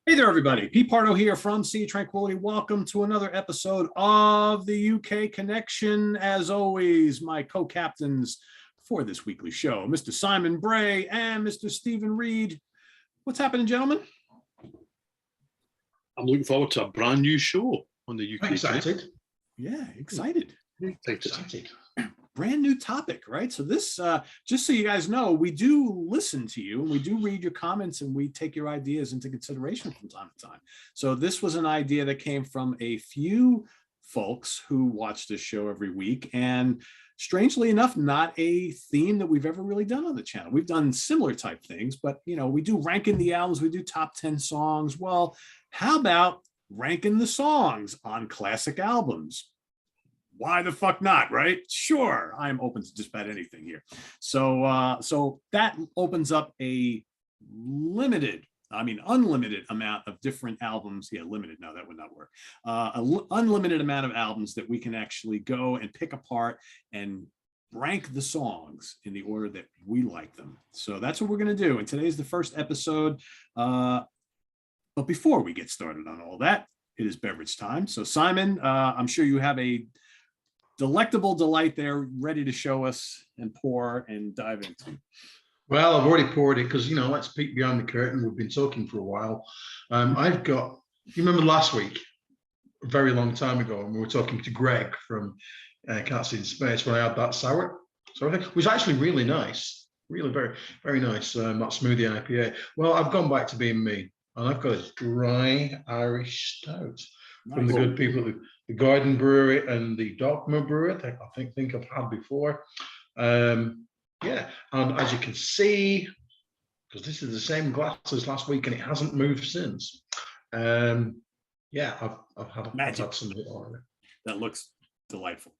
Hey there, everybody. Pete Pardo here from Sea Tranquility. Welcome to another episode of the UK Connection. As always, my co-captains for this weekly show, Mr. Simon Bray and Mr. Steven Reid. What's happening, gentlemen? I'm looking forward to a brand new show on the UK. Excited. Yeah, excited. Excited. Brand new topic, right? So this, just so you guys know, we do listen to you and we do read your comments and we take your ideas into consideration from time to time. So this was an idea that came from a few folks who watch this show every week, and strangely enough, not a theme that we've ever really done on the channel. We've done similar type things, but we do ranking the albums, we do top 10 songs. Well, how about ranking the songs on classic albums? Why the fuck not, right? Sure, I'm open to just about anything here. So that opens up a unlimited amount of different albums. Yeah, limited, no, that would not work. Unlimited amount of albums that we can actually go and pick apart and rank the songs in the order that we like them. So that's what we're going to do. And today's the first episode. But before we get started on all that, it is beverage time. So Simon, I'm sure you have a delectable delight there ready to show us and pour and dive into. Well, I've already poured it because, let's peek behind the curtain. We've been talking for a while. I've got, you remember last week, a very long time ago, and we were talking to Greg from Cats in Space when I had that sour. So I think it was actually really nice, really very, very nice, that smoothie IPA. Well, I've gone back to being me, and I've got a dry Irish stout from the good people at the Garden Brewery and the Dogma Brewery. I think I've had before. Yeah, and as you can see, because this is the same glass as last week and it hasn't moved since. Yeah, I've had some of it already. That looks delightful.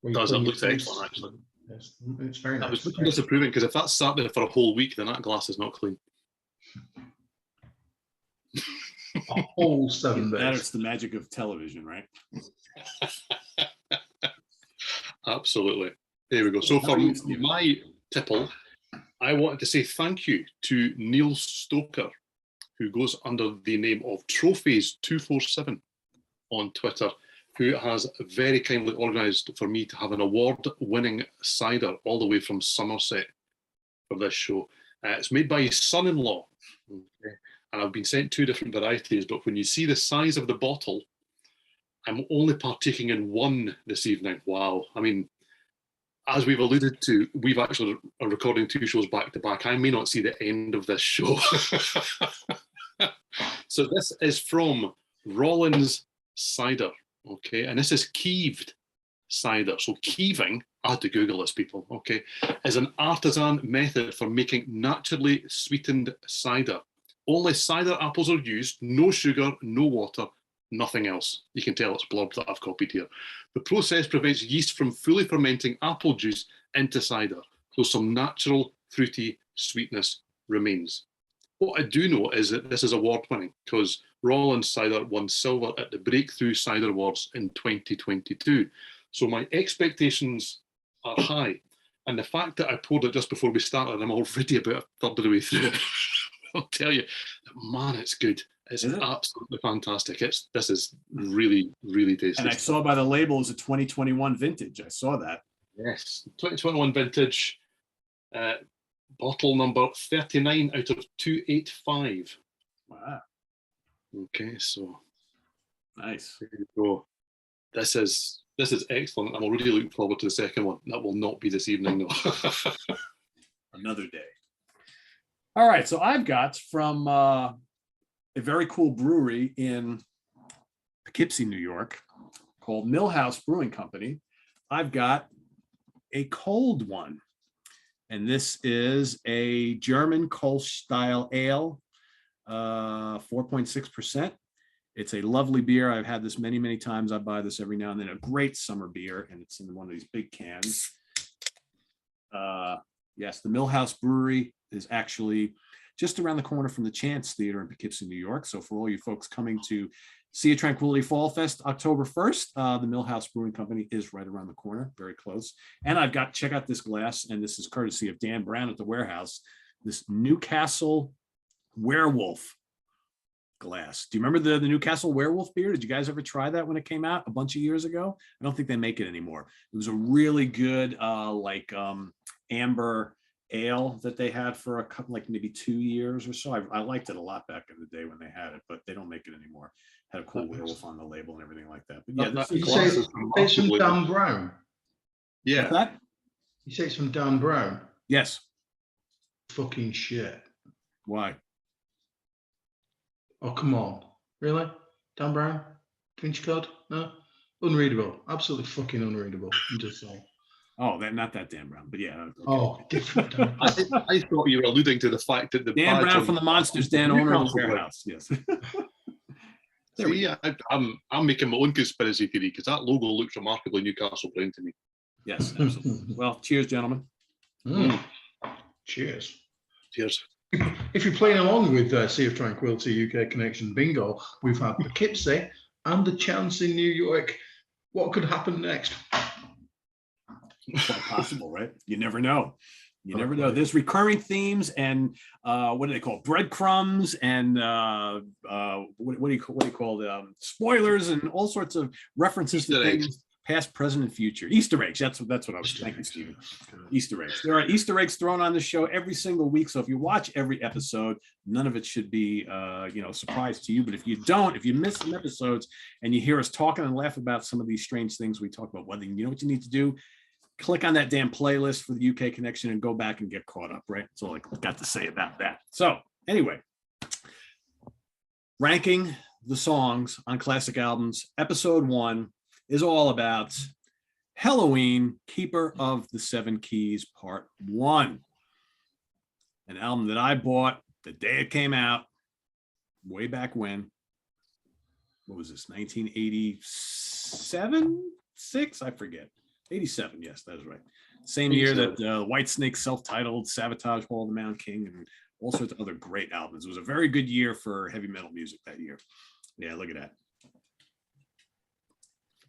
It does. It looks excellent, actually. Yes, it's very nice. I was looking disapproving because if that's sat there for a whole week, then that glass is not clean. A whole 7 days. That's the magic of television, right? Absolutely. There we go. So for my tipple, I wanted to say thank you to Neil Stoker, who goes under the name of Trophies247 on Twitter, who has very kindly organised for me to have an award-winning cider all the way from Somerset for this show. It's made by his son-in-law. Okay. And I've been sent 2 different varieties, but when you see the size of the bottle, I'm only partaking in one this evening. Wow. I mean, as we've alluded to, we've actually are recording 2 shows back to back. I may not see the end of this show. So this is from Rollins Cider, okay? And this is keeved cider. So keeving, I had to Google this, people, okay, is an artisan method for making naturally sweetened cider. Only cider apples are used, no sugar, no water, nothing else. You can tell it's blurb that I've copied here. The process prevents yeast from fully fermenting apple juice into cider, so some natural fruity sweetness remains. What I do know is that this is award-winning because Rollins Cider won silver at the Breakthrough Cider Awards in 2022. So my expectations are high. And the fact that I poured it just before we started, I'm already about a third of the way through it. I'll tell you, man, it's good. It's absolutely fantastic. This is really, really tasty. And I saw by the label it's a 2021 vintage. I saw that. Yes, 2021 vintage, bottle number 39 out of 285. Wow. Okay, so nice. There you go. This is excellent. I'm already looking forward to the second one. That will not be this evening, though. Another day. All right, so I've got from a very cool brewery in Poughkeepsie, New York, called Millhouse Brewing Company. I've got a cold one, and this is a German Kolsch style ale, 4.6%. It's a lovely beer. I've had this many, many times. I buy this every now and then. A great summer beer, and it's in one of these big cans. Yes, the Millhouse Brewery is actually just around the corner from the Chance Theater in Poughkeepsie, New York. So for all you folks coming to Sea Tranquility Fall Fest October 1st, the Millhouse Brewing Company is right around the corner, very close. And I've got, check out this glass, and this is courtesy of Dan Brown at the Warehouse, this Newcastle Werewolf glass. Do you remember the Newcastle Werewolf beer? Did you guys ever try that when it came out a bunch of years ago? I don't think they make it anymore. It was a really good amber ale that they had for a couple, like maybe 2 years or so. I liked it a lot back in the day when they had it, but they don't make it anymore. Had a cool werewolf on the label and everything like that. But yeah, this you say it's from Dan Brown. Yeah. What's that? You say it's from Dan Brown. Yes. Fucking shit. Why? Oh, come on. Really? Dan Brown? Da Vinci Code? No? Unreadable. Absolutely fucking unreadable. I'm just saying. Oh, not that Dan Brown, but yeah. Okay. Oh, different Dan I thought you were alluding to the fact that the Dan Brown from the Monsters Den, owner of the warehouse. Yes. See, I'm making my own conspiracy theory because that logo looks remarkably Newcastle Brown to me. Yes, absolutely. Well, cheers, gentlemen. Cheers. Cheers. If you're playing along with Sea of Tranquility UK Connection Bingo, we've had Poughkeepsie and the chance in New York. What could happen next? It's quite possible, right? You never know. You never know. There's recurring themes and what do they call breadcrumbs and what do you call them? Spoilers and all sorts of references to things, past, present, and future. Easter eggs. That's what I was thinking, Steven. Easter eggs. There are Easter eggs thrown on the show every single week. So if you watch every episode, none of it should be a surprise to you. But if you don't, if you miss some episodes and you hear us talking and laugh about some of these strange things we talk about, whether you know what you need to do. Click on that damn playlist for the UK Connection and go back and get caught up, right? That's all I got to say about that. So anyway, ranking the songs on classic albums, episode 1 is all about Helloween, Keeper of the Seven Keys, part 1. An album that I bought the day it came out, way back when. What was this, 1987? 6? I forget. 87, yes, that is right. Same year that Whitesnake self-titled Sabotage Hall of the Mountain King and all sorts of other great albums. It was a very good year for heavy metal music that year. Yeah, look at that.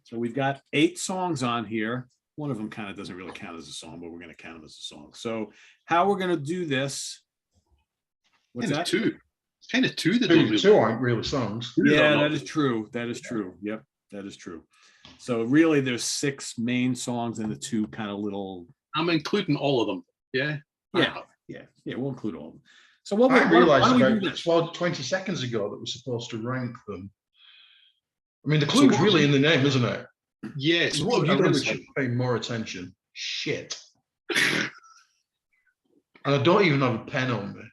So we've got 8 songs on here. One of them kind of doesn't really count as a song, but we're going to count them as a song. So how we're going to do this? What's that? 2. It's kind of 2 that two aren't really songs. Yeah, that is true. That is true. Yep, that is true. So really, there's 6 main songs and the 2 kind of little. I'm including all of them. Yeah. Yeah. We'll include all of them. So I realized about 20 seconds ago that we're supposed to rank them. I mean, the clue's really in the name, isn't it? Yes. You really should pay more attention. Shit. And I don't even have a pen on me.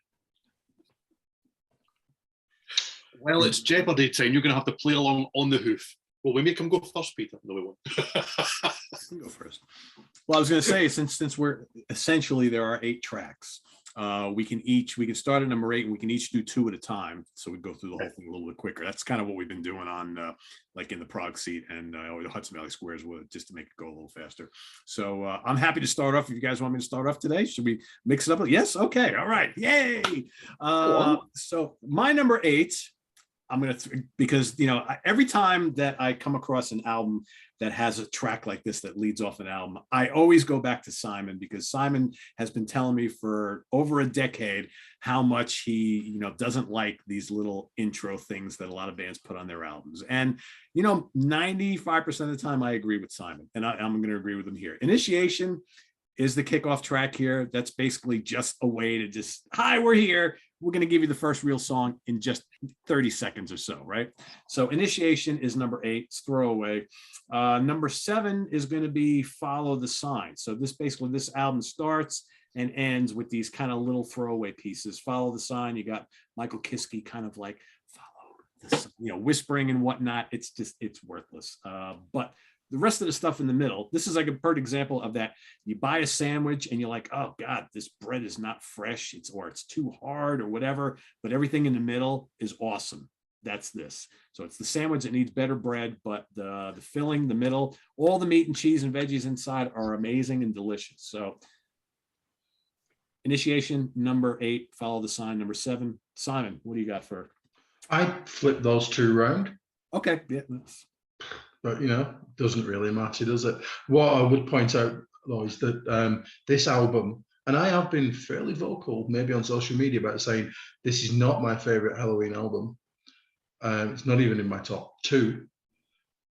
Well, it's Jeopardy time. You're going to have to play along on the hoof. Well, we make him go first, Peter. No, we won't. You go first. Well, I was going to say, since we're essentially there are 8 tracks, we can start at number 8 and we can each do 2 at a time. So we go through the whole thing a little bit quicker. That's kind of what we've been doing on like in the Prague seat and or the Hudson Valley Squares, just to make it go a little faster. So I'm happy to start off. If you guys want me to start off today, should we mix it up? Yes. Okay. All right. Yay. So my number 8. I'm going to, because, every time that I come across an album that has a track like this that leads off an album, I always go back to Simon, because Simon has been telling me for over a decade how much he, doesn't like these little intro things that a lot of bands put on their albums. And, 95% of the time I agree with Simon, and I'm going to agree with him here. Initiation is the kickoff track here. That's basically just a way to just, hi, we're here. We're going to give you the first real song in just 30 seconds or so, right? So Initiation is number 8, it's Throwaway. Number 7 is going to be Follow the Sign. So this album starts and ends with these kind of little throwaway pieces. Follow the Sign, you got Michael Kiske kind of like, follow the sign, whispering and whatnot. It's worthless. But the rest of the stuff in the middle, this is like a perfect example of that. You buy a sandwich and you're like, oh God, this bread is not fresh. It's too hard or whatever, but everything in the middle is awesome. That's this. So it's the sandwich that needs better bread, but the filling, the middle, all the meat and cheese and veggies inside are amazing and delicious. So Initiation, number 8, Follow the Sign, number 7. Simon, what do you got for? I flip those 2 round. Okay. Yeah. But, doesn't really matter, does it? What I would point out, though, is that this album, and I have been fairly vocal, maybe on social media, about saying this is not my favorite Helloween album. It's not even in my top 2,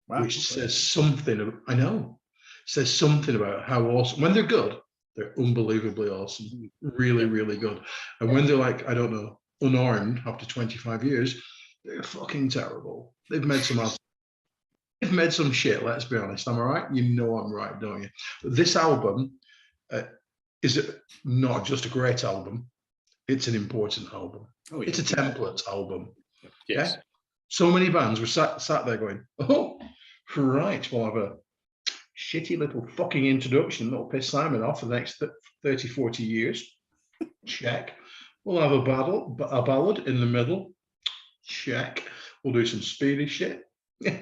which says something. I know, says something about how awesome. When they're good, they're unbelievably awesome, really, really good. And when they're like, I don't know, unarmed after 25 years, they're fucking terrible. They've made some shit. Let's be honest. Am I right? You know I'm right, don't you? But this album is not just a great album. It's an important album. Oh, yeah. It's a template album. Yes. Yeah. So many bands were sat there going, oh, right, we'll have a shitty little fucking introduction that'll piss Simon off for the next 30, 40 years. Check. We'll have a ballad in the middle. Check. We'll do some speedy shit.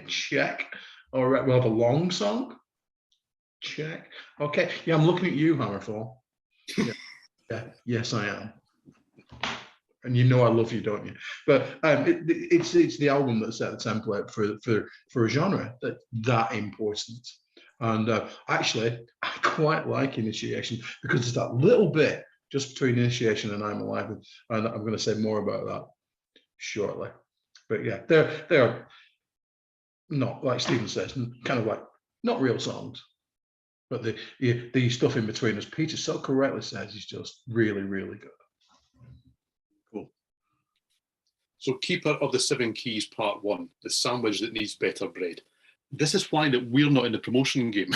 Check. All right, we'll have a long song. Check. Okay. Yeah, I'm looking at you, Hammerfall. Yeah. Yes, I am. And you know I love you, don't you? But it's the album that set the template for a genre that important. And actually, I quite like Initiation because it's that little bit just between Initiation and I'm Alive, and I'm going to say more about that shortly. But yeah, they're not, like Steven says, kind of like not real songs, but the stuff in between, as Peter so correctly says, is just really, really good. Cool. So Keeper of the Seven Keys Part 1, the sandwich that needs better bread. This is why that we're not in the promotion game.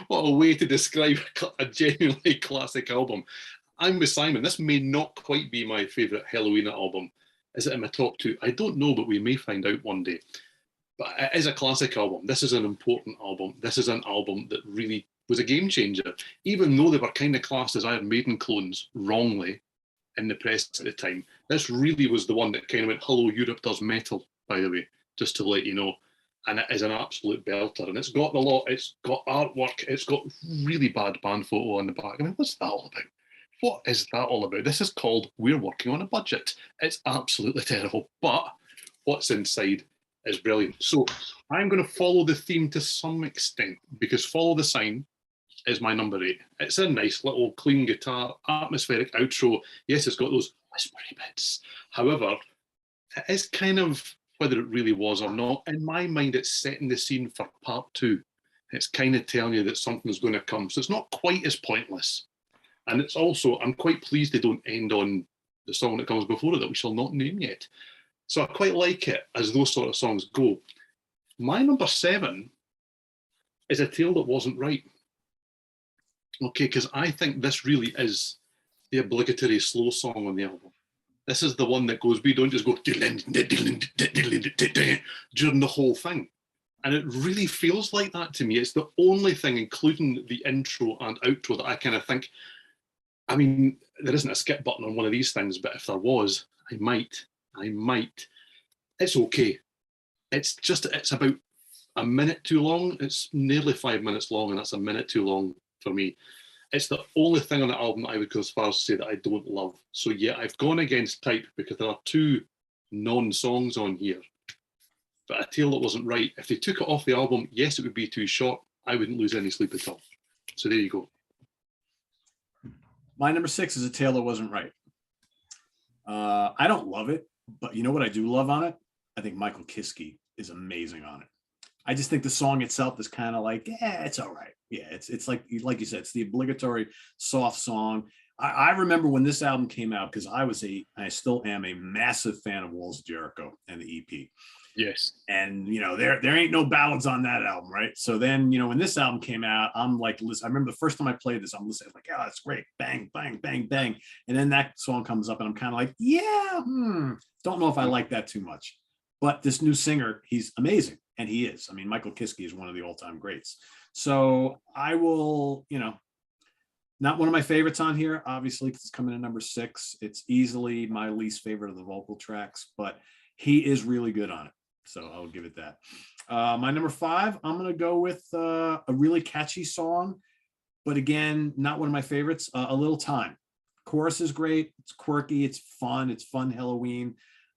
What a way to describe a genuinely classic album. I'm with Simon. This may not quite be my favourite Helloween album. Is it in my top 2? I don't know, but we may find out one day. But it is a classic album. This is an important album. This is an album that really was a game changer. Even though they were kind of classed as Iron Maiden clones wrongly in the press at the time, this really was the one that kind of went, hello, Europe does metal, by the way, just to let you know. And it is an absolute belter. And it's got it's got artwork, it's got really bad band photo on the back. I mean, what's that all about? What is that all about? This is called We're Working on a Budget. It's absolutely terrible, but what's inside is brilliant. So I'm going to follow the theme to some extent because Follow the Sign is my number 8. It's a nice little clean guitar, atmospheric outro. Yes, it's got those whispery bits. However, it is kind of, whether it really was or not, in my mind, it's setting the scene for part 2. It's kind of telling you that something's going to come. So it's not quite as pointless. And it's also, I'm quite pleased they don't end on the song that comes before it that we shall not name yet. So I quite like it as those sort of songs go. My number 7 is A Tale That Wasn't Right. Okay, because I think this really is the obligatory slow song on the album. This is the one that goes, we don't just go during the whole thing. And it really feels like that to me. It's the only thing, including the intro and outro, that I kind of think, I mean, there isn't a skip button on one of these things, but if there was, I might. It's okay. It's about a minute too long. It's nearly 5 minutes long, and that's a minute too long for me. It's the only thing on the album that I would go as far as to say that I don't love. So yeah, I've gone against type because there are 2 non-songs on here. But A Tale That Wasn't Right, if they took it off the album, yes, it would be too short. I wouldn't lose any sleep at all. So there you go. My number 6 is A Tale That Wasn't Right. I don't love it, but you know what I do love on it? I think Michael Kiske is amazing on it. I just think the song itself is kind of like, yeah, it's all right. Yeah, it's like you said, it's the obligatory soft song. I remember when this album came out because I still am a massive fan of Walls of Jericho and the EP. Yes. And, you know, there ain't no ballads on that album, right? So then, you know, when this album came out, I'm like, listen, I remember the first time I played this, I'm listening, like, oh, that's great. Bang, bang, bang, bang. And then that song comes up and I'm kind of like, yeah, don't know if I like that too much. But this new singer, he's amazing. And he is. I mean, Michael Kiske is one of the all-time greats. So I will, you know, not one of my favorites on here, obviously, because it's coming in number 6. It's easily my least favorite of the vocal tracks, but he is really good on it. So I'll give it that. My number 5, I'm going to go with a really catchy song, but again, not one of my favorites, A Little Time. Chorus is great. It's quirky. It's fun. It's fun Helloween.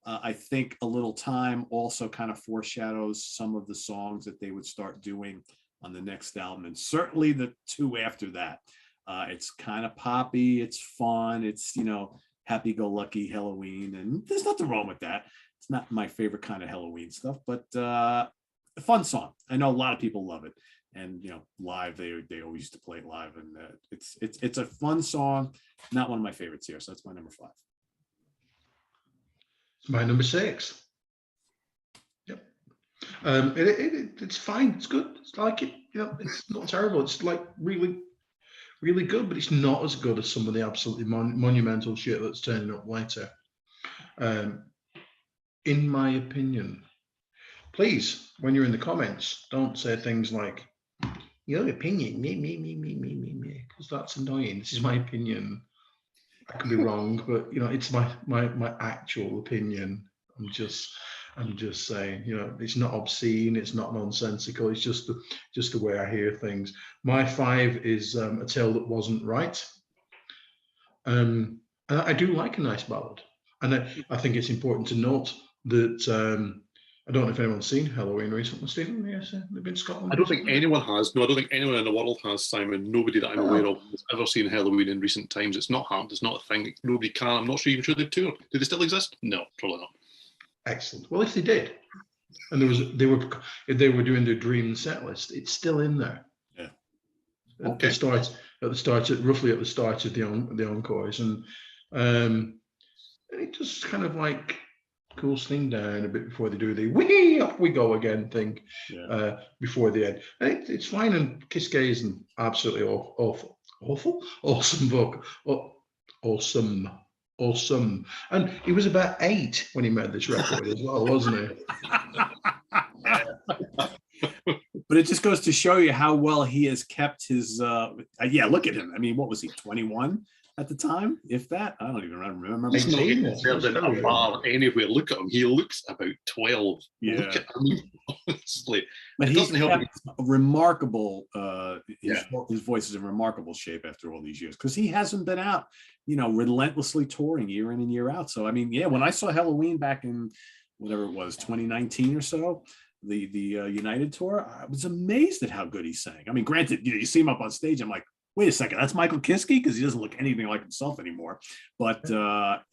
I think A Little Time also kind of foreshadows some of the songs that they would start doing on the next album, and certainly the 2 after that. It's kind of poppy. It's fun. It's, you know, happy-go-lucky Helloween, and there's nothing wrong with that. It's not my favorite kind of Helloween stuff, but a fun song. I know a lot of people love it, and live they always used to play it live, and it's a fun song. Not one of my favorites here, so that's my number 5. It's my number 6. Yep. It's fine. It's good. It's like it. It's not terrible. It's like really, really good, but it's not as good as some of the absolutely monumental shit that's turning up later. In my opinion, please, when you're in the comments, don't say things like your opinion, me, because that's annoying. This is my opinion. I could be wrong, but it's my actual opinion. I'm just saying, it's not obscene, it's not nonsensical. It's just the way I hear things. My 5 is A Tale That Wasn't Right. And I do like a nice ballad, and I think it's important to note that I don't know if anyone's seen Helloween recently. Stephen, yes, they've been in Scotland. I don't think anyone has. No, I don't think anyone in the world has, Simon. Nobody that I'm aware of has ever seen Helloween in recent times. It's not happened. It's not a thing. Nobody can. I'm not even sure they've toured. Do they still exist? No, probably not. Excellent. Well, if they did, and if they were doing their dream set list, it's still in there. Yeah. Okay. Roughly at the start of the encores, and it just kind of like cools thing down a bit before they do the "wee up we go again" thing. Yeah. Before the end, and it's fine. And Kiske is an absolutely awesome book. Awesome. And he was about 8 when he made this record as well, wasn't he? But it just goes to show you how well he has kept his look at him. I mean, what was he, 21 at the time? If that, I don't even remember. He's not even in a bar anywhere. Look at him. He looks about 12. Yeah. Look at him, honestly. But he's kept a remarkable, his voice is in remarkable shape after all these years, because he hasn't been out, relentlessly touring year in and year out. So, I mean, when I saw Helloween back in whatever it was, 2019 or so, the United tour, I was amazed at how good he sang. I mean, granted, you see him up on stage, I'm like, wait a second, that's Michael Kiske, because he doesn't look anything like himself anymore. But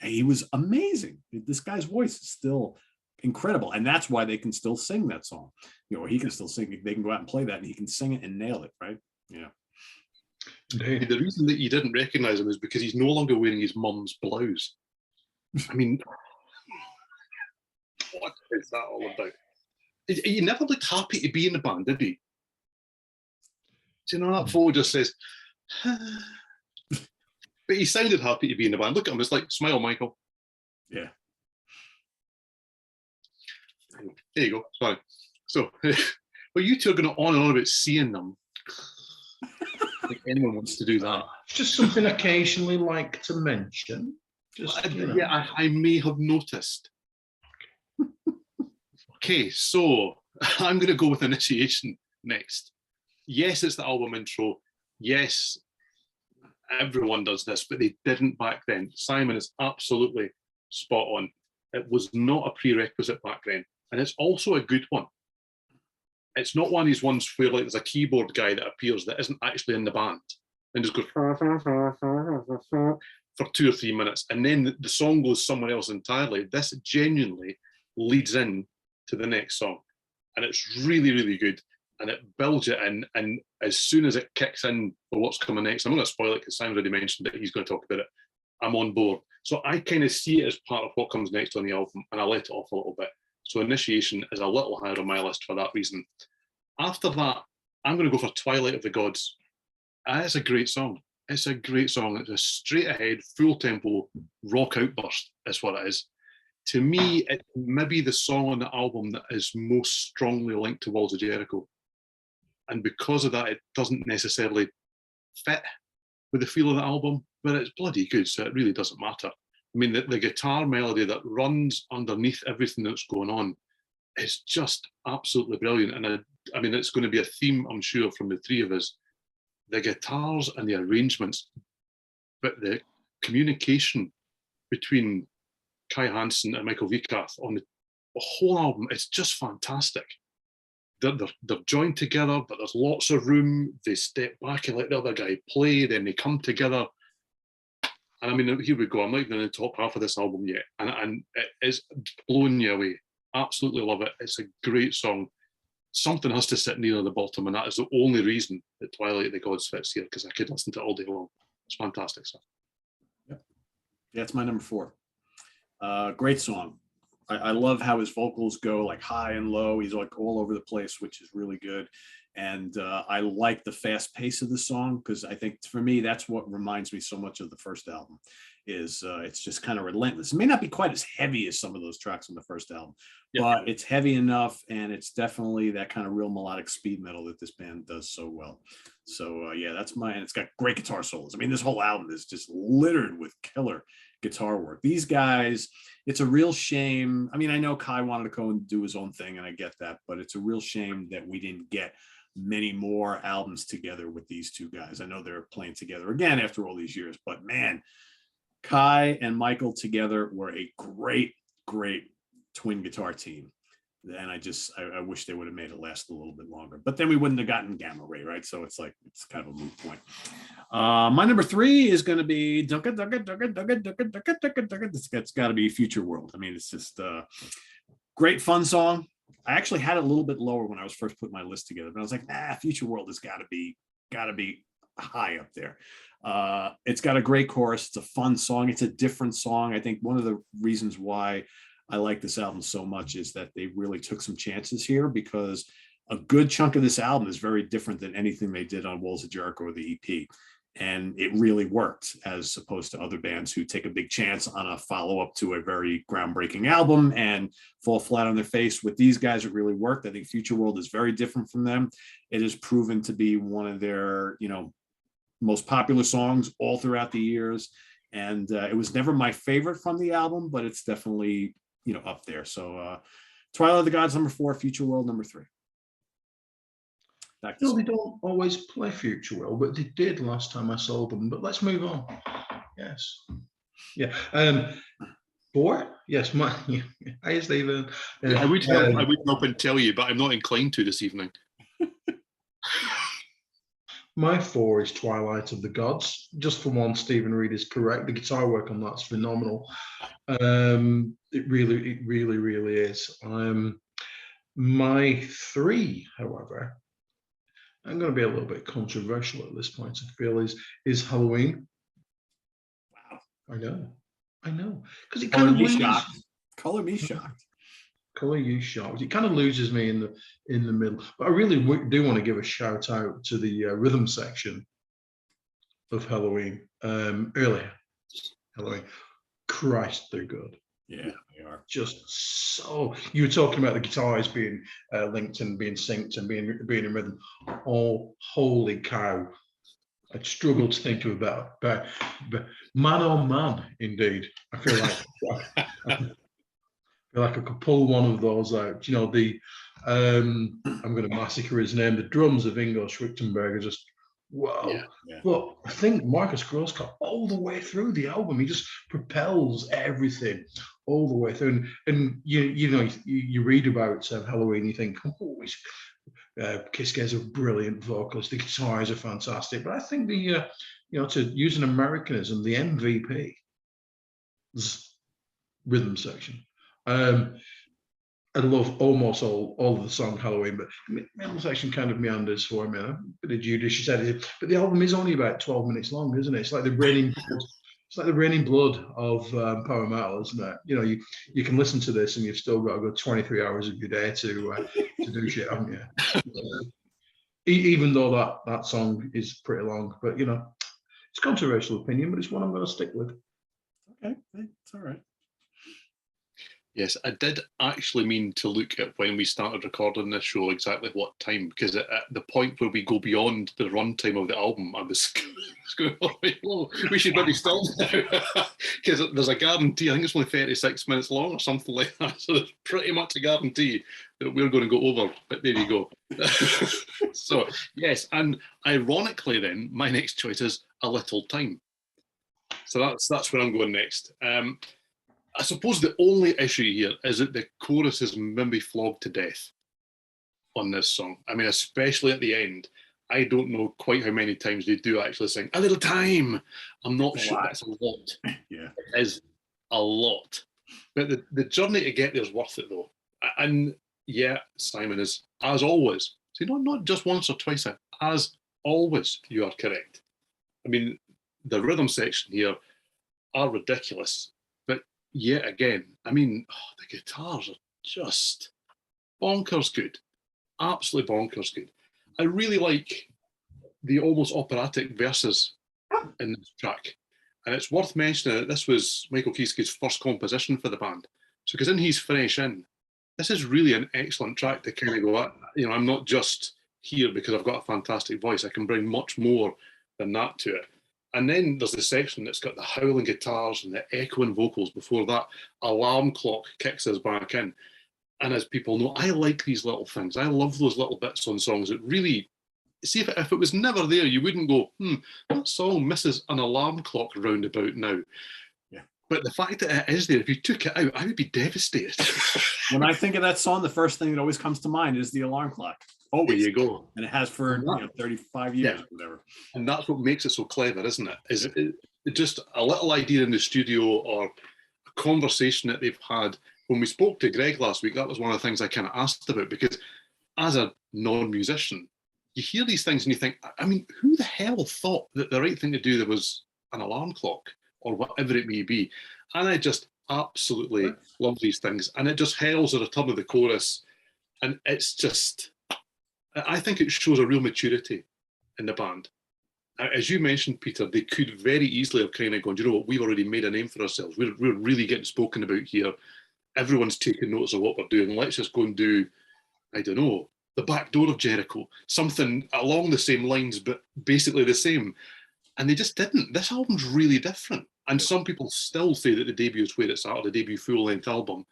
he was amazing. This guy's voice is still incredible, and that's why they can still sing that song. He can still sing. They can go out and play that, and he can sing it and nail it, right? Yeah. The reason that you didn't recognize him is because he's no longer wearing his mum's blouse. I mean, what is that all about? He never looked happy to be in the band, did he? Do you know that photo just says, but he sounded happy to be in the band. Look at him, it's like, smile, Michael. Yeah. There you go. Sorry. So, well, you two are going on and on about seeing them. I think anyone wants to do that. It's just something occasionally like to mention. Yeah, I may have noticed. Okay, so I'm going to go with Initiation next. Yes, it's the album intro. Yes, everyone does this, but they didn't back then. Simon is absolutely spot on. It was not a prerequisite back then. And it's also a good one. It's not one of these ones where like there's a keyboard guy that appears that isn't actually in the band and just goes for 2 or 3 minutes, and then the song goes somewhere else entirely. This genuinely leads in to the next song, and it's really, really good, and it builds it in. And as soon as it kicks in for what's coming next, I'm going to spoil it because Simon already mentioned that he's going to talk about it. I'm on board, so I kind of see it as part of what comes next on the album, and I let it off a little bit. So Initiation is a little higher on my list for that reason. After that, I'm going to go for Twilight of the Gods. It's a great song. It's a great song. It's a straight ahead, full tempo rock outburst. Is what it is. To me, it's maybe the song on the album that is most strongly linked to Walls of Jericho. And because of that, it doesn't necessarily fit with the feel of the album, but it's bloody good, so it really doesn't matter. I mean, the guitar melody that runs underneath everything that's going on is just absolutely brilliant. And I mean, it's going to be a theme, I'm sure, from the three of us. The guitars and the arrangements, but the communication between Kai Hansen and Michael Vikarth on the whole album, it's just fantastic. They're joined together, but there's lots of room. They step back and let the other guy play, then they come together. And I mean, here we go. I'm not even in the top half of this album yet, and it is blowing you away. Absolutely love it. It's a great song. Something has to sit near the bottom, and that is the only reason that Twilight of the Gods fits here, because I could listen to it all day long. It's fantastic stuff. Yep. Yeah, it's my number 4. Great song. I love how his vocals go like high and low. He's like all over the place, which is really good. And I like the fast pace of the song, because I think for me, that's what reminds me so much of the first album. Is it's just kind of relentless. It may not be quite as heavy as some of those tracks on the first album, but it's heavy enough, and it's definitely that kind of real melodic speed metal that this band does so well. So yeah, that's mine. It's got great guitar solos. I mean, this whole album is just littered with killer guitar work. These guys, it's a real shame. I mean, I know Kai wanted to go and do his own thing, and I get that, but it's a real shame that we didn't get many more albums together with these two guys. I know they're playing together again after all these years, but man, Kai and Michael together were a great twin guitar team. And I wish they would have made it last a little bit longer, but then we wouldn't have gotten Gamma Ray, right? So it's like, it's kind of a moot point. My number 3 is going to be it's got to be Future World. I mean, it's just a great fun song. I actually had it a little bit lower when I was first putting my list together, but I was like, Future World has got to be high up there. It's got a great chorus. It's a fun song. It's a different song. I think one of the reasons why I like this album so much is that they really took some chances here, because a good chunk of this album is very different than anything they did on Walls of Jericho or the EP. And it really worked, as opposed to other bands who take a big chance on a follow-up to a very groundbreaking album and fall flat on their face. With these guys, it really worked. I think Future World is very different from them. It has proven to be one of their, most popular songs all throughout the years. And it was never my favorite from the album, but it's definitely, up there. So Twilight of the Gods, number 4, Future World, number 3. They don't always play Future World, but they did last time I saw them. But let's move on. Yes. Yeah. 4? Yes. Hi, Steven. I would help and tell you, but I'm not inclined to this evening. My 4 is Twilight of the Gods. Just for one, Steven Reid is correct. The guitar work on that's phenomenal. It really is. My 3, however, I'm going to be a little bit controversial at this point, I feel, is Helloween. Wow. I know. Because it kind of loses... Color me shocked. Color you shocked. It kind of loses me in the middle. But I really do want to give a shout out to the rhythm section of Helloween. Earlier. Helloween. Christ, they're good. Yeah, they are. Just so. You were talking about the guitars being linked and being synced and being in rhythm. Oh, holy cow! I struggle to think of a better, but man on man, indeed. I feel like I could pull one of those out. I'm going to massacre his name. The drums of Ingo Schwichtenberg are just wow. Yeah. But I think Marcus Grosskopf all the way through the album, he just propels everything all the way through. And you read about Helloween, you think, Kiske is a brilliant vocalist. The guitars are fantastic. But I think to use an Americanism, the MVP rhythm section. I love almost all of the song Helloween, but the middle section kind of meanders for me. A bit of judicious editing, but the album is only about 12 minutes long, isn't it? It's like the raining blood. It's like the raining blood of power metal, isn't it? You can listen to this and you've still got to go 23 hours of your day to do shit, haven't you? Even though that song is pretty long, but it's a controversial opinion, but it's one I'm going to stick with. Okay, it's all right. Yes, I did actually mean to look at when we started recording this show exactly what time, because at the point where we go beyond the runtime of the album, I was going, oh, we should maybe stop now, because there's a guarantee, I think it's only 36 minutes long or something like that, so there's pretty much a guarantee that we're going to go over, but there you go. So, yes, and ironically then, my next choice is A Little Time. So that's where I'm going next. I suppose the only issue here is that the chorus is maybe flogged to death on this song. I mean, especially at the end. I don't know quite how many times they do actually sing "A Little Time." I'm not sure. That's a lot. Yeah. It is a lot. But the journey to get there is worth it, though. And yeah, Simon is, as always, see, not just once or twice, as always, you are correct. I mean, the rhythm section here are ridiculous. But yet again, I mean, the guitars are just bonkers good. Absolutely bonkers good. I really like the almost operatic verses in this track. And it's worth mentioning that this was Michael Kieske's first composition for the band. So, because in He's Fresh In, this is really an excellent track to kind of go, you know, I'm not just here because I've got a fantastic voice. I can bring much more than that to it. And then there's the section that's got the howling guitars and the echoing vocals. Before that alarm clock kicks us back in. And as people know, I like these little things. I love those little bits on songs. It really, see, if it was never there, you wouldn't go, that song misses an alarm clock roundabout now. Yeah. But the fact that it is there, if you took it out, I would be devastated. When I think of that song, the first thing that always comes to mind is the alarm clock. Oh, there you go. And it has for 35 years, or whatever. And that's what makes it so clever, isn't it? Is it just a little idea in the studio or a conversation that they've had. When we spoke to Greg last week, that was one of the things I kind of asked about, because as a non-musician, you hear these things and you think, I mean, who the hell thought that the right thing to do there was an alarm clock or whatever it may be? And I just absolutely love these things. And it just hails at the top of the chorus. And it's just, I think it shows a real maturity in the band. As you mentioned, Peter, they could very easily have kind of gone, you know what, we've already made a name for ourselves. We're really getting spoken about here. Everyone's taking notice of what we're doing. Let's just go and do, I don't know, The Back Door of Jericho, something along the same lines, but basically the same. And they just didn't. This album's really different. And some people still say that the debut is where it's at, or the debut full-length album.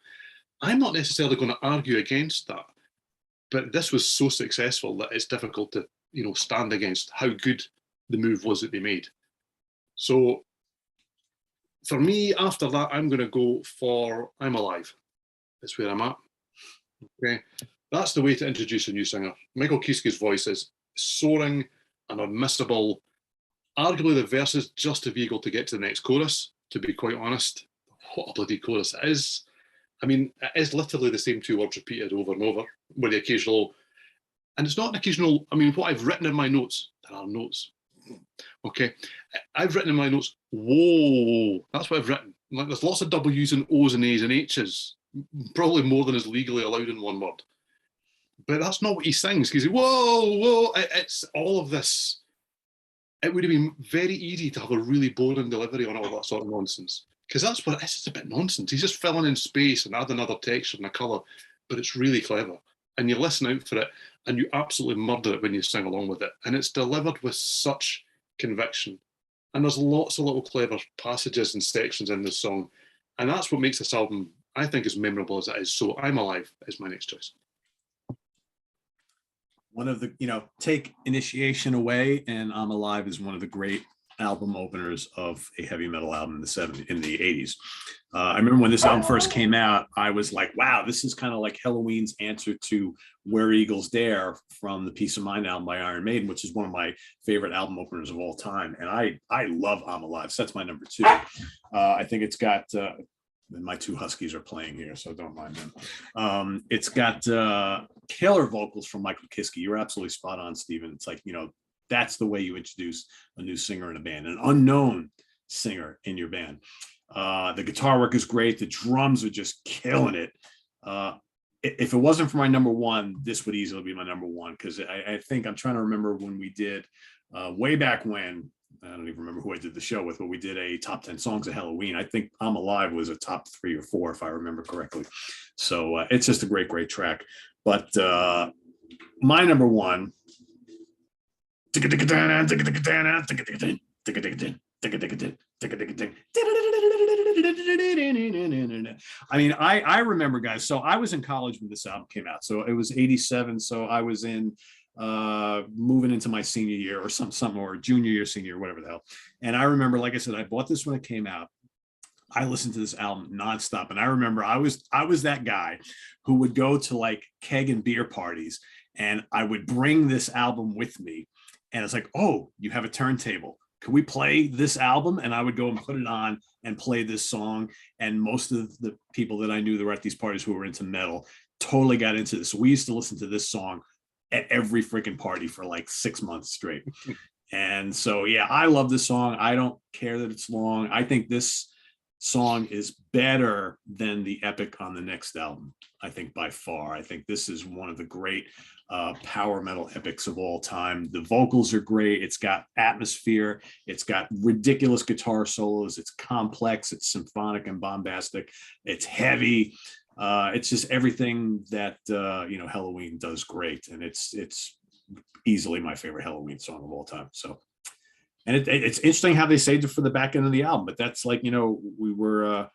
I'm not necessarily going to argue against that, but this was so successful that it's difficult to, you know, stand against how good the move was that they made. So for me, after that, I'm going to go for I'm Alive. That's where I'm at. Okay. That's the way to introduce a new singer. Michael Kieske's voice is soaring and unmissable. Arguably, the verse is just a vehicle to get to the next chorus, to be quite honest. What a bloody chorus it is. I mean, it is literally the same two words repeated over and over, with the occasional, and it's not an occasional, I mean, what I've written in my notes, there are notes. Okay, I've written in my notes, whoa, that's what I've written. Like, there's lots of W's and O's and A's and H's, probably more than is legally allowed in one word. But that's not what he sings. He's whoa, it's all of this. It would have been very easy to have a really boring delivery on all that sort of nonsense. Because that's what it is, it's a bit nonsense. He's just filling in space and adding another texture and a colour, but it's really clever. And you listen out for it and you absolutely murder it when you sing along with it. And it's delivered with such conviction. And there's lots of little clever passages and sections in this song. And that's what makes this album, I think, as memorable as it is. So I'm Alive is my next choice. One of the, you know, take Initiation away, and I'm Alive is one of the great album openers of a heavy metal album in the 80s. I remember when this album first came out, I was like, wow, this is kind of like Helloween's answer to Where Eagles Dare from the Peace of Mind album by Iron Maiden, which is one of my favorite album openers of all time. And I love I'm Alive. So that's my number two. I think it's got, my two Huskies are playing here, so don't mind them. It's got killer vocals from Michael Kiske. You're absolutely spot on, Steven. It's like, you know, that's the way you introduce a new singer in a band, an unknown singer in your band. The guitar work is great. The drums are just killing it. If it wasn't for my number one, this would easily be my number one, because I think I'm trying to remember when we did way back when, I don't even remember who I did the show with, but we did a top 10 songs of Helloween. I think I'm Alive was a top 3 or 4, if I remember correctly. So it's just a great, great track. But my number one, I mean, I remember, guys, so I was in college when this album came out. So it was 87. So I was in moving into my senior year or something, or junior year, senior year, whatever the hell. And I remember, like I said, I bought this when it came out. I listened to this album nonstop. And I remember I was that guy who would go to like keg and beer parties, and I would bring this album with me. and it's like, oh, you have a turntable. Can we play this album? And I would go and put it on and play this song. And most of the people that I knew that were at these parties who were into metal totally got into this. We used to listen to this song at every freaking party for like 6 months straight. And so, yeah, I love this song. I don't care that it's long. I think this song is better than the epic on the next album. I think by far. I think this is one of the great power metal epics of all time. The vocals are great. It's got atmosphere. It's got ridiculous guitar solos. It's complex. It's symphonic and bombastic. It's heavy. It's just everything that Helloween does great, and it's easily my favorite Helloween song of all time. So, and it's interesting how they saved it for the back end of the album, but that's like, we were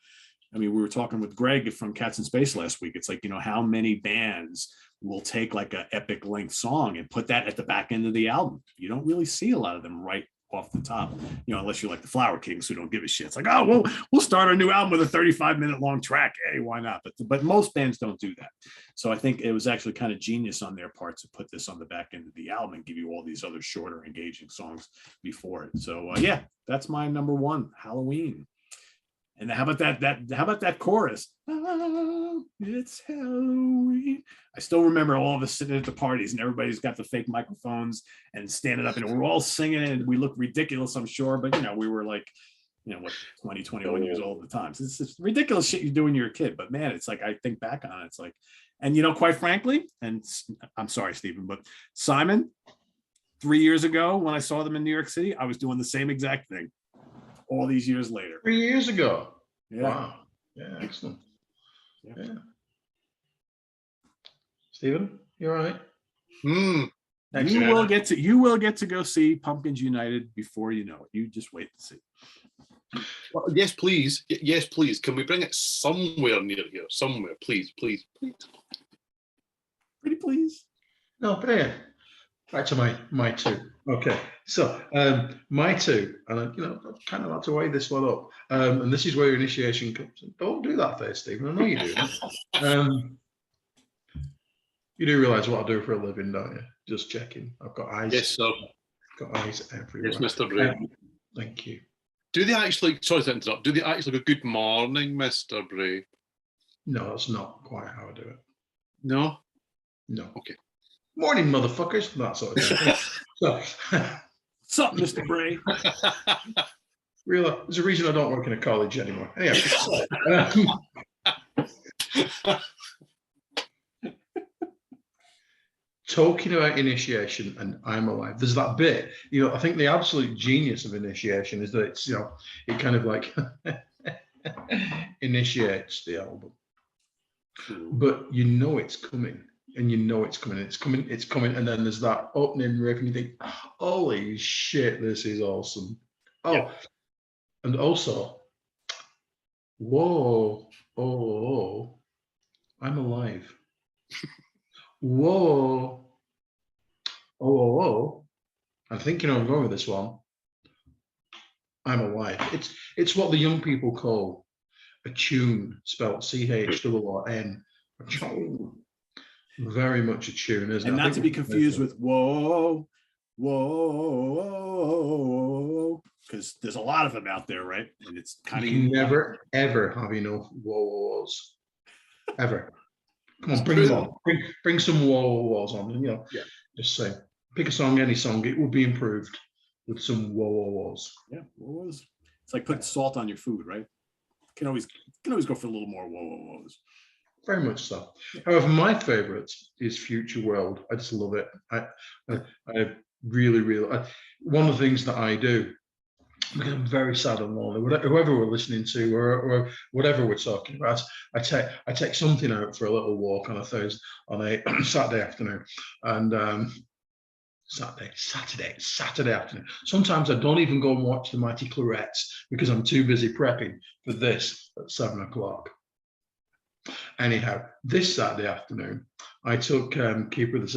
talking with Greg from Cats in Space last week. It's like, how many bands will take like an epic length song and put that at the back end of the album? You don't really see a lot of them right off the top, unless you're like the Flower Kings who don't give a shit. It's like, oh, well, we'll start our new album with a 35-minute long track. Hey, why not? But most bands don't do that. So I think it was actually kind of genius on their part to put this on the back end of the album and give you all these other shorter, engaging songs before it. So yeah, that's my number one, Helloween. And how about that chorus? Oh, it's Helloween. I still remember all of us sitting at the parties and everybody's got the fake microphones and standing up and we're all singing and we look ridiculous, I'm sure. But, we were like, 20, 21 years old at the time. So it's just ridiculous shit you do when you're a kid. But man, it's like, I think back on it, it's like, and quite frankly, and I'm sorry, Steven, but Simon, 3 years ago when I saw them in New York City, I was doing the same exact thing. All these years later. 3 years ago. Yeah. Wow. Yeah, excellent. Yeah. Steven, you all right? You will get to go see Pumpkins United before you know it. You just wait to see. Well, yes, please. Yes, please. Can we bring it somewhere near here? Somewhere, please. Pretty please. No, but yeah. Back to my two. Okay, so my two, and I kind of like to weigh this one up. And this is where your initiation comes in. Don't do that there, Stephen. I know you do. You do realise what I do for a living, don't you? Just checking. I've got eyes. Yes, sir. Got eyes everywhere. Yes, Mr. Bray. Thank you. Do they actually? Sorry to interrupt. Do they actually go "Good morning, Mr. Bray"? No, that's not quite how I do it. No. Okay. Morning, motherfuckers. That sort of thing. So, what's up, Mr. Bray? Really, there's a reason I don't work in a college anymore. Anyway, talking about initiation and I'm Alive, there's that bit, I think the absolute genius of initiation is that it's, it kind of like initiates the album. But it's coming. And it's coming. And then there's that opening riff and you think, holy shit, this is awesome. Oh, yeah. And also, whoa, oh, I'm alive. Whoa, oh, I'm thinking I'm going with this one. I'm alive. It's what the young people call a tune, spelled CHOON. A tune. Very much a tune, isn't it? And not to be confused with whoa, because there's a lot of them out there, right? And it's kind of never ever have enough whoas ever. Come on, bring them on. Bring some whoas on. Just say, pick a song, any song, it will be improved with some whoas. Yeah, whoas. It's like putting salt on your food, right? Can always go for a little more whoas. Very much so. However, my favorite is Future World. I just love it. I really, one of the things that I do, because I'm very sad and lonely, whoever we're listening to or whatever we're talking about, I take something out for a little walk on a Saturday afternoon. And Saturday afternoon. Sometimes I don't even go and watch the Mighty Clarettes because I'm too busy prepping for this at 7:00. Anyhow, this Saturday afternoon, I took Keeper of the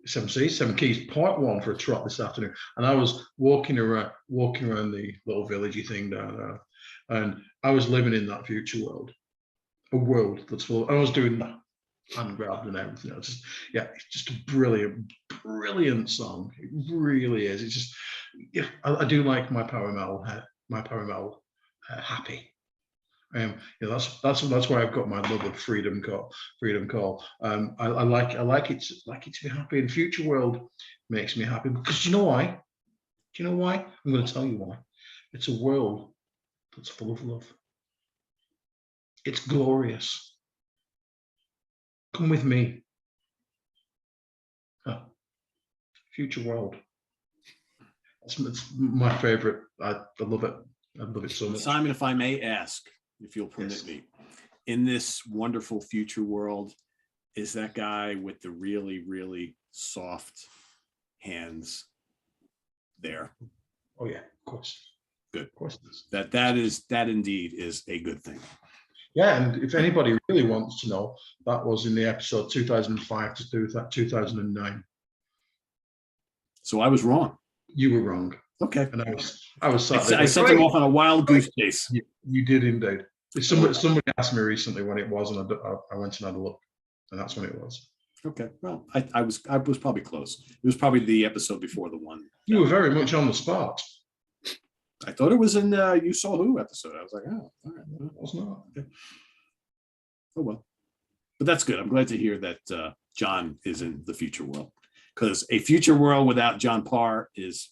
Seven Keys Part 1 for a trot this afternoon, and I was walking around the little villagey thing down there, and I was living in that future world, a world that's full. I was doing that hand grabbed and everything. It's just a brilliant brilliant song. It really is. It's just, yeah, I do like my power metal. Happy. You know, that's why I've got my love of Freedom Call. I like it to be happy. And Future World makes me happy because you know why? Do you know why? I'm going to tell you why. It's a world that's full of love. It's glorious. Come with me. Future World. It's my favorite. I love it. I love it so much. Simon, if I may ask, if you'll permit me, in this wonderful future world, is that guy with the really, really soft hands there? Oh yeah, of course. Good. Of course. That indeed is a good thing. Yeah, and if anybody really wants to know, that was in the episode 2005 to 2009. So I was wrong. You were wrong. Okay. And I was sat there. I sent them off on a wild goose chase. You did indeed. Somebody asked me recently when it was, and I went and had a look, and that's when it was. Okay. Well, I was probably close. It was probably the episode before the one. You were very much on the spot. I thought it was in You Saw Who episode. I was like, oh, all right. It was not. Okay. Oh well. But that's good. I'm glad to hear that John is in the future world, because a future world without John Parr is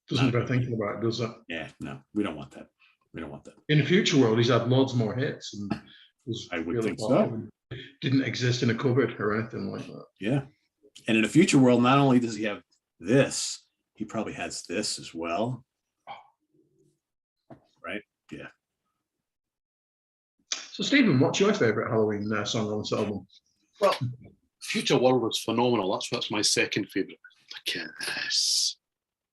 doesn't bear thinking about it, does it? Yeah, no, we don't want that. We don't want that. In the future world, he's had loads more hits, and I would think so. Didn't exist in a cupboard or anything like that. Yeah, and in a future world, not only does he have this, he probably has this as well. Right? Yeah. So, Stephen, what's your favorite Halloween song on this album? Well, Future World was phenomenal. That's my second favorite. Look at this.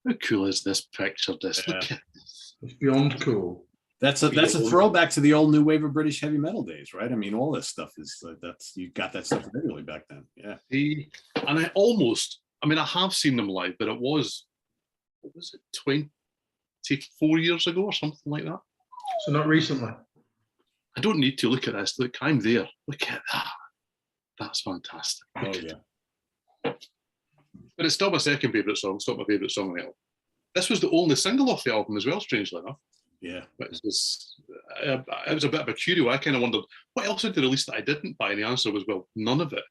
How cool is this picture? Look at this. It's beyond cool. That's a throwback to the old new wave of British heavy metal days, right? I mean, all this stuff is you got that stuff regularly back then. Yeah. And I have seen them live, but it was, what was it, 24 years ago or something like that? So not recently. I don't need to look at this. Look, I'm there. Look at that. That's fantastic. Oh yeah. But it's still my second favourite song. It's not my favourite song on the album. This was the only single off the album as well, strangely enough. Yeah. But it was a bit of a curio. I kind of wondered, what else did they release that I didn't buy? And the answer was, well, none of it.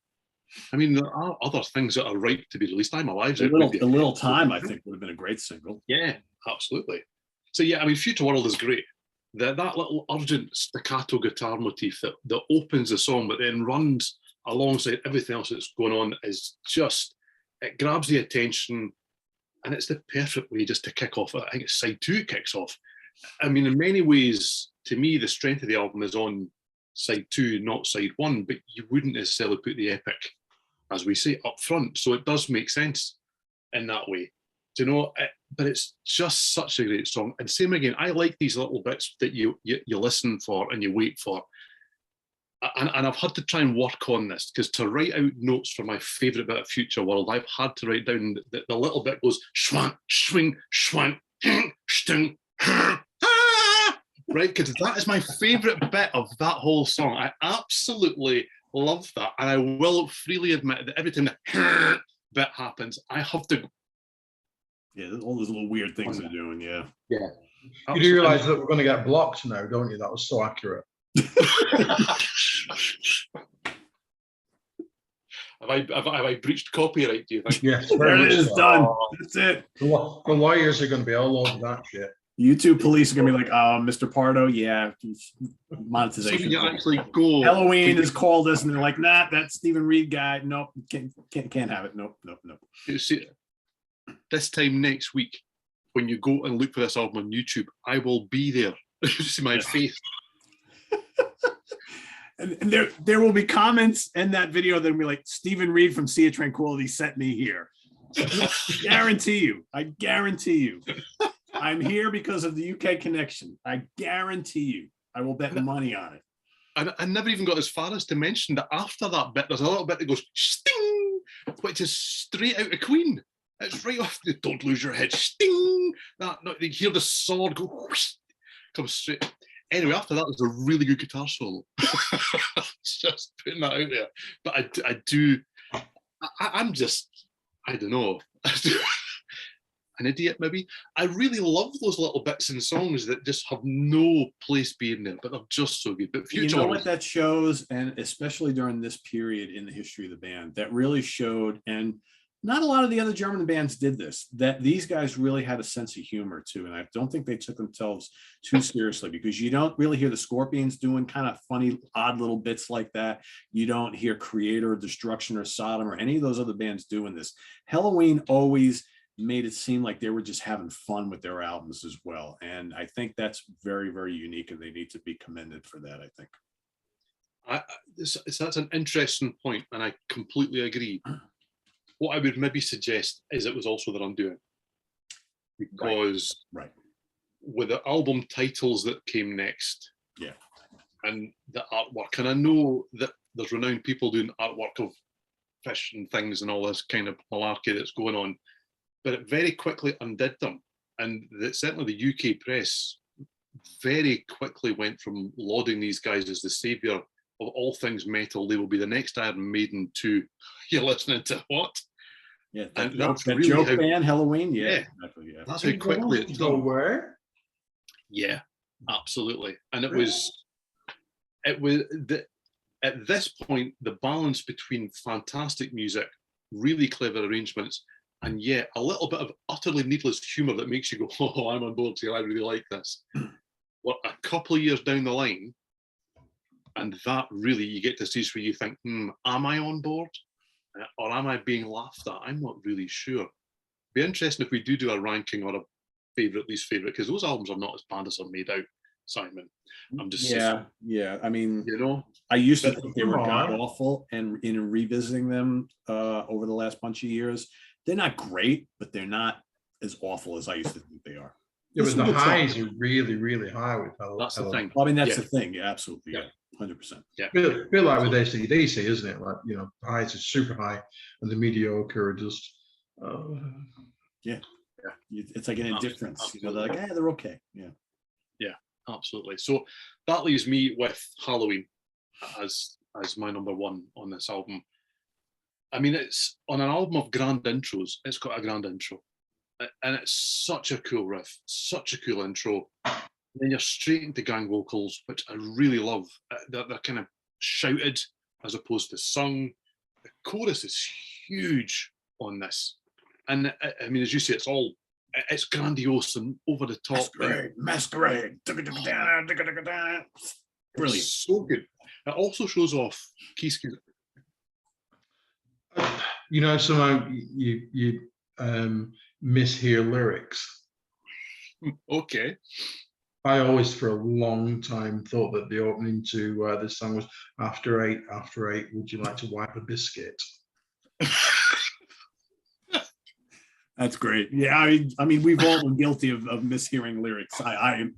I mean, there are other things that are ripe to be released. I'm alive. A little time, I think, would have been a great single. Yeah, absolutely. So yeah, I mean, Future World is great. That little urgent staccato guitar motif that opens the song, but then runs alongside everything else that's going on is just, it grabs the attention, and it's the perfect way just to kick off. I think it's side 2 kicks off. I mean, in many ways, to me, the strength of the album is on side 2, not side 1, but you wouldn't necessarily put the epic, as we say, up front. So it does make sense in that way. Do you know? But it's just such a great song. And same again, I like these little bits that you listen for and you wait for. And I've had to try and work on this, because to write out notes for my favourite bit of Future World, I've had to write down the little bit goes schwank, swing, schwank, sting, right? Because that is my favourite bit of that whole song. I absolutely love that. And I will freely admit that every time the bit happens, I have to. Yeah, all those little weird things they're doing. Yeah. Yeah. You do realise that we're going to get blocked now, don't you? That was so accurate. Have I breached copyright, do you think? Yes. There it is, done. That's it. The lawyers are going to be all over that shit. YouTube police are going to be like, Mr. Pardo, yeah, monetization. So you actually go. Helloween has called us, and they're like, nah, that Steven Reid guy, nope, can't have it. Nope. You see, this time next week, when you go and look for this album on YouTube, I will be there. You see my face. And there will be comments in that video that will be like, Steven Reid from Sea of Tranquility sent me here. I guarantee you. I'm here because of the UK connection. I guarantee you. I will bet money on it. And I never even got as far as to mention that after that bit, there's a little bit that goes sting, which is straight out of Queen. It's right off the "Don't Lose Your Head," sting. You hear the sword go whoosh, comes straight. Anyway, after that, there's a really good guitar solo. Just putting that out there. But I'm just I don't know, an idiot maybe. I really love those little bits and songs that just have no place being there, but they're just so good. But Future, you know what that shows, and especially during this period in the history of the band, that really showed, and not a lot of the other German bands did this, that these guys really had a sense of humor too. And I don't think they took themselves too seriously, because you don't really hear the Scorpions doing kind of funny, odd little bits like that. You don't hear Creator, Destruction, or Sodom, or any of those other bands doing this. Helloween always made it seem like they were just having fun with their albums as well. And I think that's very, very unique, and they need to be commended for that, I think. That's an interesting point, and I completely agree. What I would maybe suggest is it was also their undoing, because right. with the album titles that came next, yeah, and the artwork, and I know that there's renowned people doing artwork of fish and things and all this kind of malarkey that's going on, but it very quickly undid them, and certainly the UK press very quickly went from lauding these guys as the savior of all things metal. They will be the next Iron Maiden to, you're listening to what? Yeah, and that's really joke band, Helloween. Yeah, exactly. Yeah, that's how quickly it's done. Where? Yeah, absolutely. And it Really? was at this point, the balance between fantastic music, really clever arrangements, and yet a little bit of utterly needless humor that makes you go, oh, I'm on board here, I really like this. Well, a couple of years down the line, and that really, you get to stage where you think, am I on board? Or am I being laughed at? I'm not really sure. Be interesting if we do a ranking or a favourite, least favourite, because those albums are not as bad as they're made out, Simon. I'm just yeah. I mean, you know, I used to think they were god awful, and in revisiting them over the last bunch of years, they're not great, but they're not as awful as I used to think they are. Yeah, but the highs are really, really high with Hell. That's the thing. Well, I mean, that's the thing. Yeah, absolutely. Yeah. 100%. Yeah. Bit like with AC/DC, isn't it? Like, you know, the highs are super high and the mediocre are just It's like an indifference. You know, they're like, they're okay. Yeah, absolutely. So that leaves me with Helloween as my number one on this album. I mean, it's on an album of grand intros, it's got a grand intro, and it's such a cool riff, such a cool intro. Then you're straight into gang vocals, which I really love. They're kind of shouted as opposed to sung. The chorus is huge on this. And I mean, as you say, it's grandiose and over the top. Masquerade. Brilliant. So good. It also shows off Keith's. you know, somehow you mishear lyrics. Okay. I always, for a long time, thought that the opening to this song was "After eight, would you like to wipe a biscuit?" That's great. Yeah, I mean, we've all been guilty of mishearing lyrics. I'm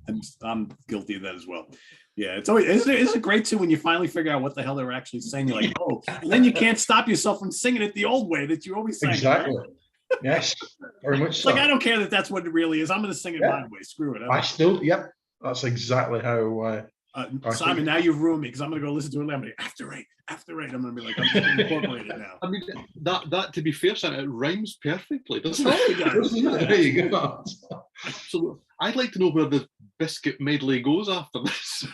guilty of that as well. Yeah, it's always isn't it great too when you finally figure out what the hell they were actually saying. You're like, oh, and then you can't stop yourself from singing it the old way that you always sang. Exactly. Right? Yes, very much so. Like, I don't care that that's what it really is. I'm going to sing it my way. Screw it. I still, yep. That's exactly how. Simon, now you've ruined me because I'm going to go listen to it. I'm like, after eight. I'm going to be like, I'm just incorporating it now. I mean, that to be fair, Simon, it rhymes perfectly, doesn't it? There you go. So I'd like to know where the biscuit medley goes after this.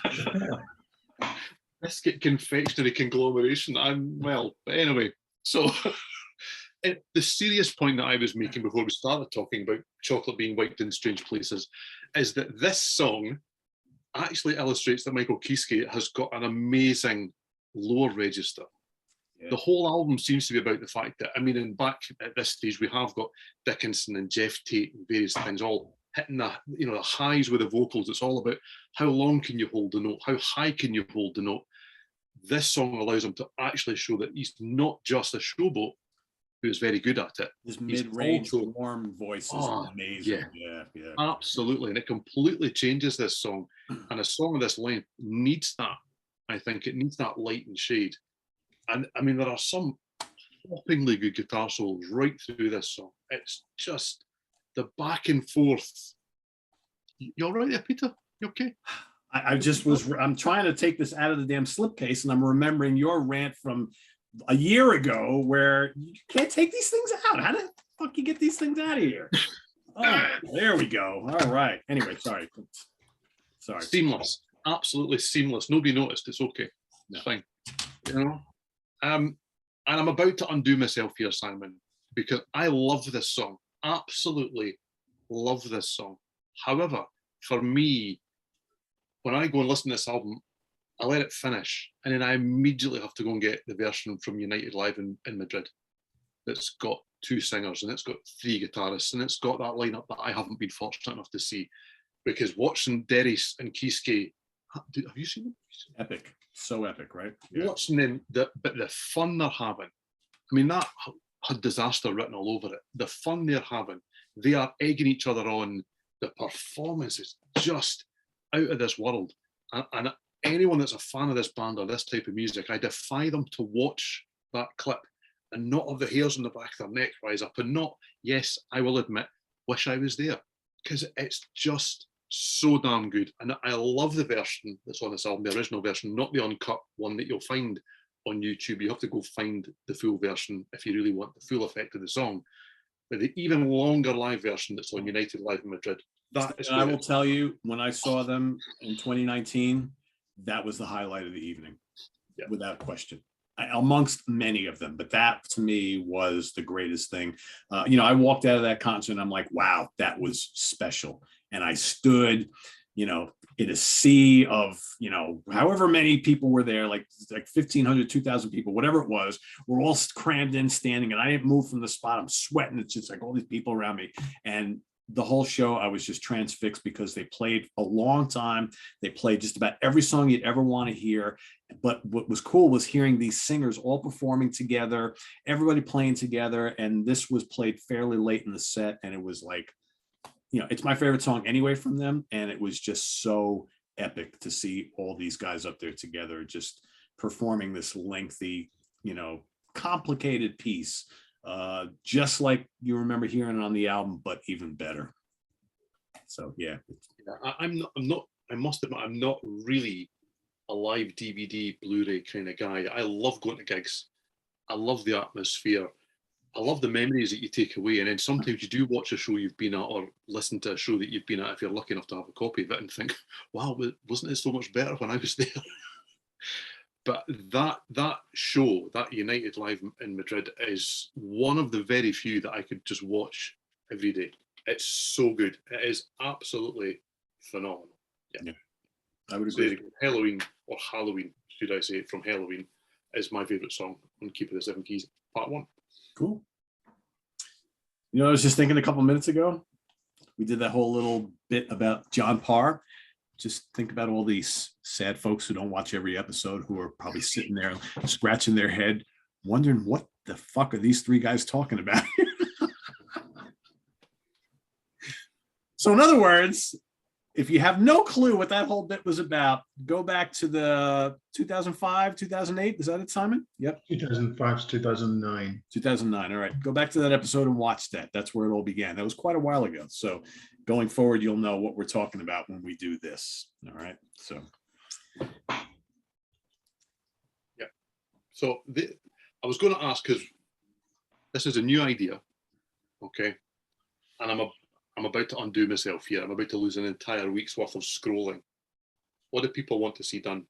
Biscuit confectionery conglomeration. But anyway, so. The serious point that I was making before we started talking about chocolate being wiped in strange places is that this song actually illustrates that Michael Kiske has got an amazing lower register. Yeah. The whole album seems to be about the fact that, I mean, and back at this stage, we have got Dickinson and Jeff Tate and various things all hitting the highs with the vocals. It's all about how long can you hold the note? How high can you hold the note? This song allows him to actually show that he's not just a showboat, who's very good at it. His mid-range warm voice is amazing. Yeah. Absolutely. And it completely changes this song. And a song of this length needs that. I think it needs that light and shade. And I mean, there are some whoppingly good guitar solos right through this song. It's just the back and forth. You all right there, Peter? You okay? I'm trying to take this out of the damn slipcase, and I'm remembering your rant from a year ago where you can't take these things out. How the fuck you get these things out of here? Oh, there we go. All right. Anyway, sorry. Seamless, absolutely seamless. Nobody noticed. It's okay. It's fine. You know. And I'm about to undo myself here, Simon, because I love this song. Absolutely love this song. However, for me, when I go and listen to this album, I let it finish, and then I immediately have to go and get the version from United Live in Madrid. That's got 2 singers, and it's got 3 guitarists, and it's got that lineup that I haven't been fortunate enough to see. Because watching Derris and Kiske, have you seen them? Epic, so epic, right? Yeah. Watching them, but the fun they're having. I mean, that had disaster written all over it. The fun they're having, they are egging each other on. The performance is just out of this world. And anyone that's a fan of this band or this type of music, I defy them to watch that clip and not have the hairs on the back of their neck rise up and not, yes, I will admit, wish I was there. Because it's just so damn good. And I love the version that's on this album, the original version, not the uncut one that you'll find on YouTube. You have to go find the full version if you really want the full effect of the song. But the even longer live version that's on United Live in Madrid, that is. I will tell you, when I saw them in 2019, that was the highlight of the evening, without question. Amongst many of them, but that to me was the greatest thing. I walked out of that concert and I'm like, wow, that was special. And I stood, in a sea of, however many people were there, like 1,500, 2,000 people, whatever it was, we're all crammed in standing, and I didn't move from the spot. I'm sweating. It's just like all these people around me. And the whole show, I was just transfixed because they played a long time. They played just about every song you'd ever want to hear. But what was cool was hearing these singers all performing together, everybody playing together. And this was played fairly late in the set. And it was like, it's my favorite song anyway from them. And it was just so epic to see all these guys up there together, just performing this lengthy, complicated piece. Just like you remember hearing it on the album, but even better. So yeah, I must admit, I'm not really a live DVD Blu-ray kind of guy. I love going to gigs. I love the atmosphere. I love the memories that you take away. And then sometimes you do watch a show you've been at or listen to a show that you've been at, if you're lucky enough to have a copy of it, and think, wow, wasn't it so much better when I was there? But that show, that United Live in Madrid, is one of the very few that I could just watch every day. It's so good. It is absolutely phenomenal. Yeah. I would agree. So Helloween, should I say, from Helloween, is my favourite song on Keeper of the Seven Keys, Part 1. Cool. I was just thinking a couple minutes ago, we did that whole little bit about John Parr. Just think about all these sad folks who don't watch every episode, who are probably sitting there scratching their head, wondering what the fuck are these 3 guys talking about? So in other words, if you have no clue what that whole bit was about, go back to the 2005, 2008. Is that it, Simon? Yep. 2005 to 2009. 2009. All right. Go back to that episode and watch that. That's where it all began. That was quite a while ago. So going forward, you'll know what we're talking about when we do this. All right. So. Yeah. So I was going to ask, because this is a new idea. Okay. And I'm about to undo myself here. I'm about to lose an entire week's worth of scrolling. What do people want to see done?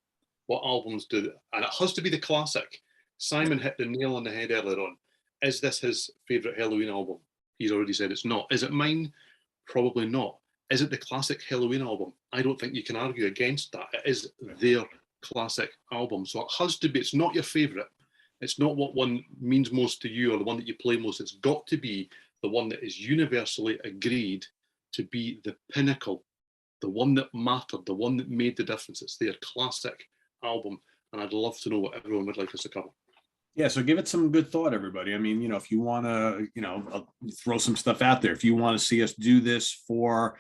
What albums do? And it has to be the classic. Simon hit the nail on the head earlier on. Is this his favourite Helloween album? He's already said it's not. Is it mine? Probably not. Is it the classic Helloween album? I don't think you can argue against that. It is their classic album. So it has to be. It's not your favourite. It's not what one means most to you or the one that you play most. It's got to be the one that is universally agreed to be the pinnacle, the one that mattered, the one that made the difference. It's their classic album, and I'd love to know what everyone would like us to cover. Yeah, so give it some good thought, everybody. I mean, if you want to, throw some stuff out there. If you want to see us do this for,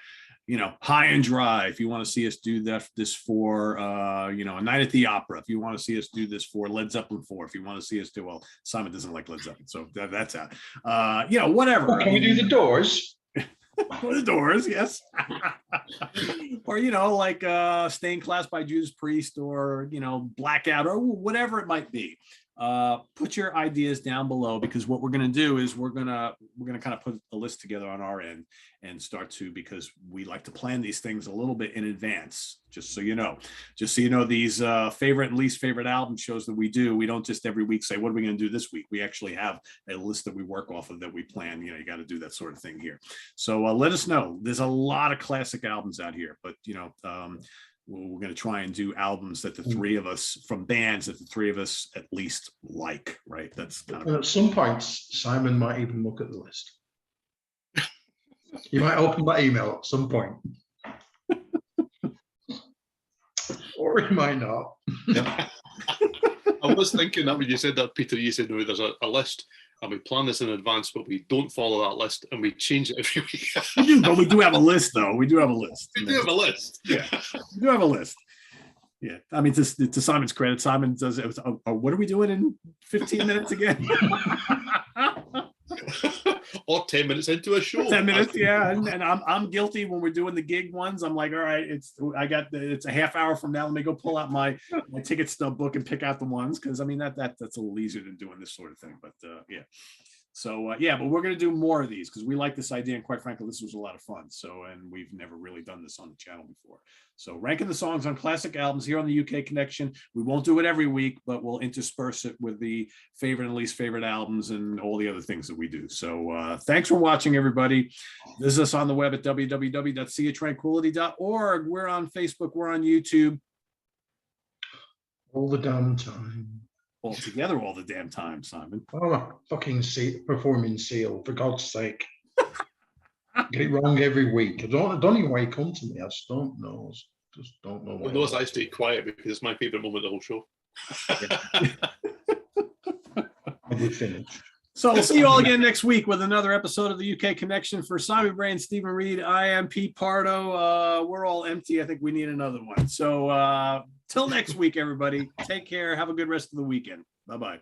High and Dry, if you want to see us do this for, A Night at the Opera, if you want to see us do this for Led Zeppelin 4, if you want to see us do, well, Simon doesn't like Led Zeppelin, so that's out. Whatever. Can we do the Doors? Or the Doors, yes. Or, Stained Class by Judas Priest, or, Blackout, or whatever it might be. put your ideas down below, because what we're going to do is we're going to kind of put a list together on our end and start to, because we like to plan these things a little bit in advance, just so you know, these favorite and least favorite album shows that we do. We don't just every week say, what are we going to do this week? We actually have a list that we work off of, that we plan. You got to do that sort of thing here. So let us know. There's a lot of classic albums out here, but we're going to try and do albums that the three of us, from bands that the three of us at least like, right? That's kind of. And at some point, Simon might even look at the list. You might open that email at some point. Or he might not. Yeah. I was thinking that when you said that, Peter, you said, no, there's a list, and we plan this in advance, but we don't follow that list, and we change it every week. We do, but we do have a list, though. We do have a list. We do have a list. Yeah, we do have a list. Yeah, I mean, to Simon's credit, Simon does it. What are we doing in 15 minutes again? Or 10 minutes into a show. 10 minutes, yeah. And I'm guilty when we're doing the gig ones. I'm like, all right, it's a half hour from now. Let me go pull out my ticket stub book and pick out the ones, because I mean that's a little easier than doing this sort of thing. But yeah. So but we're going to do more of these because we like this idea, and quite frankly, this was a lot of fun. So, and we've never really done this on the channel before. So, ranking the songs on classic albums here on the UK Connection. We won't do it every week, but we'll intersperse it with the favorite and least favorite albums and all the other things that we do. So, thanks for watching, everybody. Visit us on the web at www.seatranquility.org. We're on Facebook. We're on YouTube. All the damn time. All together all the damn time, Simon. Oh, a fucking performing seal, for God's sake. Get it wrong every week. I don't even why you come to me. I just don't know. Just don't know why. Well, I stay quiet because it's my favourite moment of the whole show. We finished. So we'll see you all again next week with another episode of the UK Connection. For Simon Bray and Steven Reid, I am Pete Pardo. We're all empty. I think we need another one. So till next week, everybody. Take care. Have a good rest of the weekend. Bye-bye.